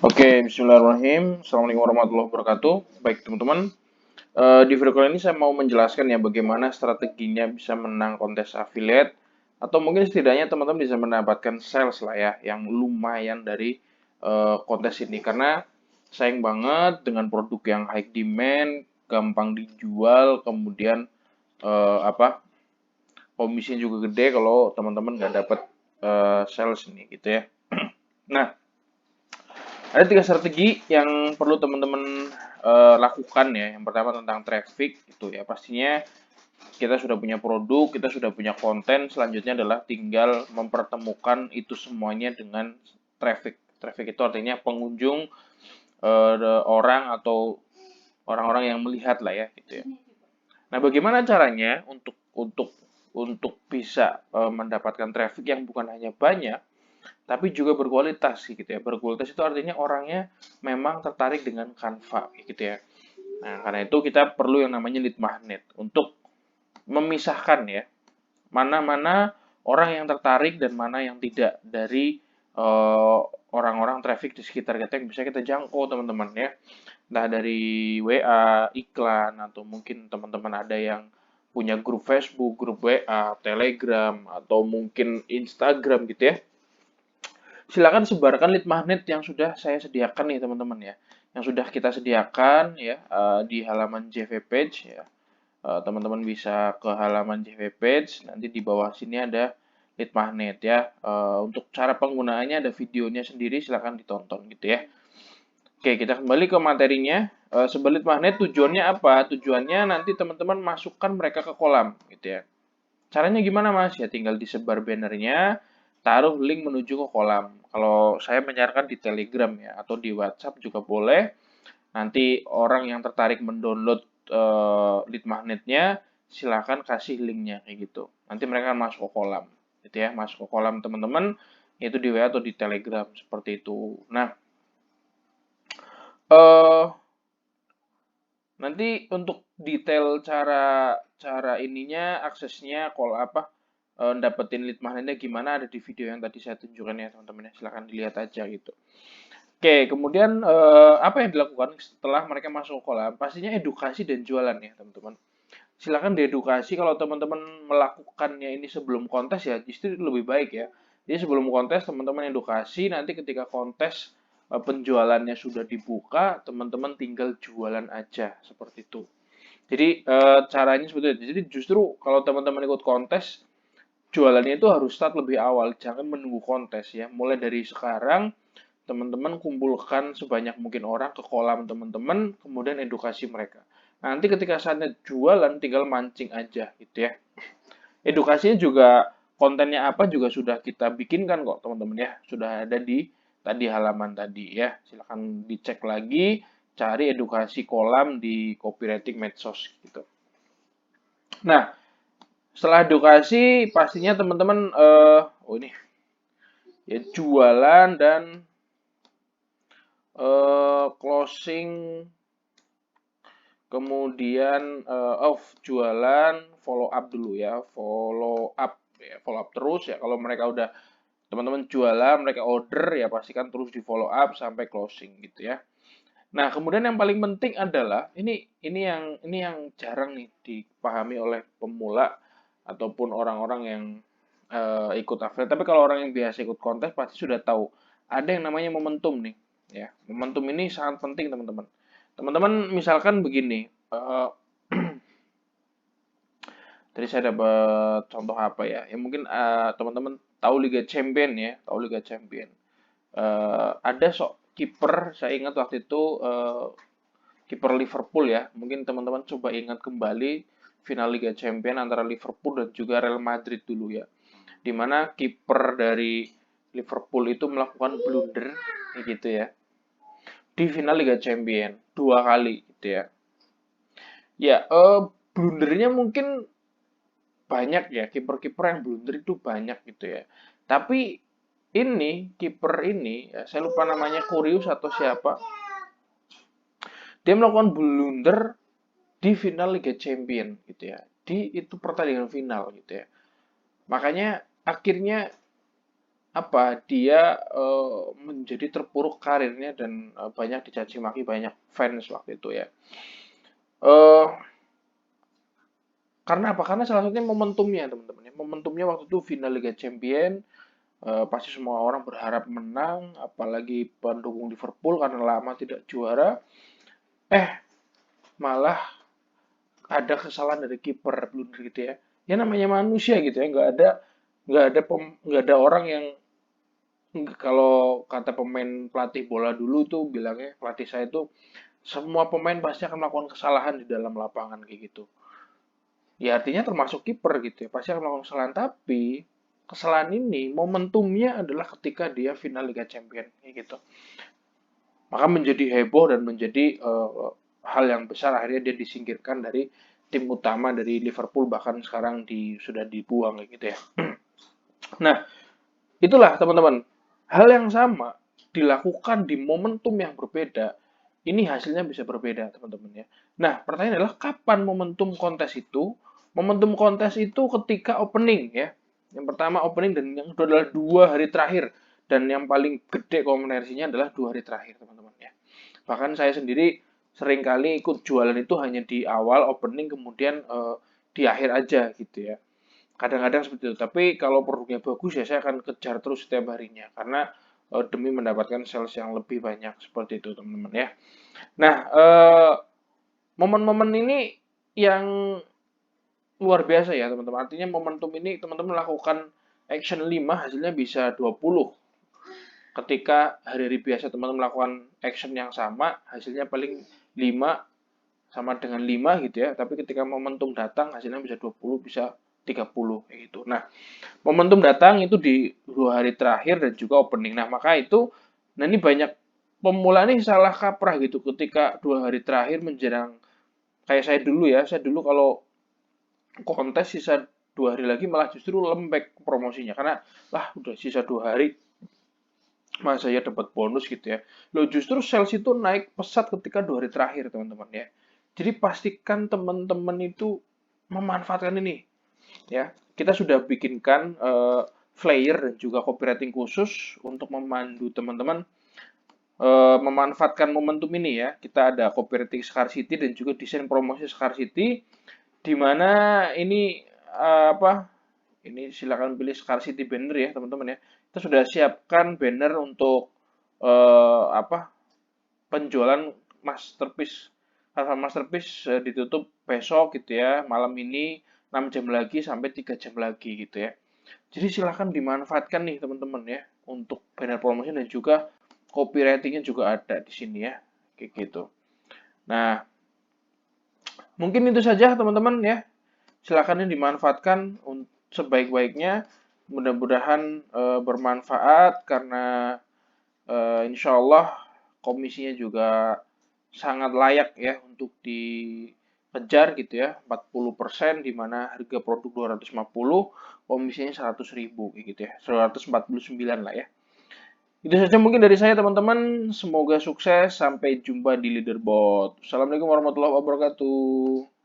Oke, bismillahirrahmanirrahim. Assalamualaikum warahmatullahi wabarakatuh. Baik, teman-teman. Di video kali ini saya mau menjelaskan ya bagaimana strateginya bisa menang kontes affiliate atau mungkin setidaknya teman-teman bisa mendapatkan sales lah ya yang lumayan dari kontes ini karena sayang banget dengan produk yang high demand, gampang dijual, kemudian apa komisinya juga gede kalau teman-teman nggak dapat sales ini gitu ya. Nah, ada tiga strategi yang perlu teman-teman lakukan ya. Yang pertama tentang traffic itu ya. Pastinya kita sudah punya produk, kita sudah punya konten. Selanjutnya adalah tinggal mempertemukan itu semuanya dengan traffic. Traffic itu artinya pengunjung, orang atau orang-orang yang melihat lah ya gitu ya. Nah, bagaimana caranya untuk bisa mendapatkan traffic yang bukan hanya banyak, tapi juga berkualitas gitu ya. Berkualitas itu artinya orangnya memang tertarik dengan Canva gitu ya. Nah, karena itu kita perlu yang namanya lead magnet untuk memisahkan ya, mana-mana orang yang tertarik dan mana yang tidak dari orang-orang traffic di sekitar kita yang bisa kita jangkau teman-teman ya. Entah dari WA, iklan, atau mungkin teman-teman ada yang punya grup Facebook, grup WA, Telegram, atau mungkin Instagram gitu ya. Silakan sebarkan lead magnet yang sudah saya sediakan nih teman-teman ya. Yang sudah kita sediakan ya di halaman JV Page ya. Teman-teman bisa ke halaman JV Page, nanti di bawah sini ada lead magnet ya. Untuk cara penggunaannya ada videonya sendiri, silakan ditonton gitu ya. Oke, kita kembali ke materinya. Sebalit magnet tujuannya apa? Tujuannya nanti teman-teman masukkan mereka ke kolam gitu ya. Caranya gimana Mas? Ya tinggal disebar bannernya, taruh link menuju ke kolam. Kalau saya menyarankan di Telegram ya, atau di WhatsApp juga boleh. Nanti orang yang tertarik mendownload lead magnetnya, silahkan kasih linknya kayak gitu. Nanti mereka akan masuk ke kolam, gitu ya, masuk ke kolam teman-teman, yaitu di WA atau di Telegram seperti itu. Nah, eh nanti untuk detail cara cara ininya, aksesnya, kalau apa, dapetin lead magnetnya gimana ada di video yang tadi saya tunjukkan ya teman-teman ya. Silahkan dilihat aja gitu. Oke, kemudian apa yang dilakukan setelah mereka masuk kolam? Pastinya edukasi dan jualan ya teman-teman. Silakan diedukasi kalau teman-teman melakukannya ini sebelum kontes ya justru lebih baik ya. Jadi sebelum kontes teman-teman edukasi, nanti ketika kontes penjualannya sudah dibuka, teman-teman tinggal jualan aja seperti itu. Jadi caranya seperti itu. Jadi justru kalau teman-teman ikut kontes, jualannya itu harus start lebih awal, jangan menunggu kontes ya. Mulai dari sekarang teman-teman kumpulkan sebanyak mungkin orang ke kolam teman-teman, kemudian edukasi mereka. Nanti ketika saatnya jualan, tinggal mancing aja gitu ya. Edukasinya juga kontennya apa juga sudah kita bikinkan kok teman-teman ya. Sudah ada di tadi halaman tadi ya. Silahkan dicek lagi, cari edukasi kolam di copywriting medsos gitu. Nah, setelah edukasi pastinya teman-teman oh ini ya jualan dan closing, kemudian jualan, follow up dulu ya, follow up terus ya. Kalau mereka udah teman-teman jualan, mereka order ya pastikan terus di follow up sampai closing gitu ya. Nah, kemudian yang paling penting adalah ini yang jarang nih dipahami oleh pemula ataupun orang-orang yang ikut affiliate. Tapi kalau orang yang biasa ikut kontes pasti sudah tahu ada yang namanya momentum nih ya. Momentum ini sangat penting teman-teman. Teman-teman misalkan begini, tadi saya dapat contoh apa ya? Ya mungkin teman-teman tahu Liga Champion ya, tahu Liga Champion. Ada kiper, saya ingat waktu itu kiper Liverpool ya. Mungkin teman-teman coba ingat kembali final Liga Champion antara Liverpool dan juga Real Madrid dulu ya. Di mana kiper dari Liverpool itu melakukan blunder gitu ya di final Liga Champion 2 kali gitu ya. Ya, blundernya mungkin banyak ya, kiper-kiper yang blunder itu banyak gitu ya. Tapi ini kiper ini, ya, saya lupa namanya Kurius atau siapa, dia melakukan blunder di final Liga Champion gitu ya. Di itu pertandingan final gitu ya. Makanya akhirnya dia menjadi terpuruk karirnya dan banyak dicaci maki banyak fans waktu itu ya. Eh karena apa? Karena salah satunya momentumnya teman-teman ya. Momentumnya waktu itu final Liga Champion, pasti semua orang berharap menang, apalagi pendukung Liverpool karena lama tidak juara. Eh, malah ada kesalahan dari kiper blunder gitu ya. Ya namanya manusia gitu ya, nggak ada orang yang kalau kata pemain pelatih bola dulu tuh bilangnya pelatih saya tuh semua pemain pasti akan melakukan kesalahan di dalam lapangan kayak gitu. Ya artinya termasuk kiper gitu ya, pasti akan melakukan kesalahan. Tapi kesalahan ini momentumnya adalah ketika dia final Liga Champions kayak gitu. Maka menjadi heboh dan menjadi hal yang besar akhirnya dia disingkirkan dari tim utama dari Liverpool bahkan sekarang sudah dibuang kayak gitu ya. Nah, itulah teman-teman. Hal yang sama dilakukan di momentum yang berbeda. Ini hasilnya bisa berbeda, teman-teman ya. Nah, pertanyaannya adalah kapan momentum kontes itu? Momentum kontes itu ketika opening ya. Yang pertama opening dan yang kedua adalah 2 hari terakhir. Dan yang paling gede konversinya adalah 2 hari terakhir, teman-teman ya. Bahkan saya sendiri seringkali ikut jualan itu hanya di awal opening kemudian di akhir aja gitu ya. Kadang-kadang seperti itu. Tapi kalau produknya bagus ya saya akan kejar terus setiap harinya karena demi mendapatkan sales yang lebih banyak seperti itu teman-teman ya. Nah, momen-momen ini yang luar biasa ya teman-teman. Artinya momentum ini teman-teman lakukan action 5 hasilnya bisa 20. Ketika hari-hari biasa teman-teman melakukan action yang sama hasilnya paling 5 sama dengan 5 gitu ya. Tapi ketika momentum datang hasilnya bisa 20, bisa 30 kayak gitu. Nah, momentum datang itu di 2 hari terakhir dan juga opening. Nah, maka itu, nah ini banyak pemula nih salah kaprah gitu ketika 2 hari terakhir menjelang kayak saya dulu kalau kontes sisa 2 hari lagi malah justru lembek promosinya karena lah udah sisa 2 hari masa saya dapat bonus gitu ya. Loh justru sales itu naik pesat ketika 2 hari terakhir teman-teman ya. Jadi pastikan teman-teman itu memanfaatkan ini ya. Kita sudah bikinkan flyer dan juga copywriting khusus untuk memandu teman-teman memanfaatkan momentum ini ya. Kita ada copywriting scarcity dan juga desain promosi scarcity di mana ini apa? Ini silakan pilih scarcity banner ya, teman-teman ya. Kita sudah siapkan banner untuk apa? Penjualan masterpiece. Harga masterpiece ditutup besok gitu ya, malam ini 6 jam lagi sampai 3 jam lagi gitu ya. Jadi silahkan dimanfaatkan nih teman-teman ya untuk banner promosi dan juga copywritingnya juga ada di sini ya kayak gitu. Nah mungkin itu saja teman-teman ya. Silahkan ini dimanfaatkan sebaik-baiknya. Mudah-mudahan bermanfaat karena insya Allah komisinya juga sangat layak ya untuk dikejar gitu ya 40% di mana harga produk 250 komisinya 100.000 gitu ya 149 lah ya. Itu saja mungkin dari saya teman-teman, semoga sukses, sampai jumpa di leaderboard. Assalamualaikum warahmatullahi wabarakatuh.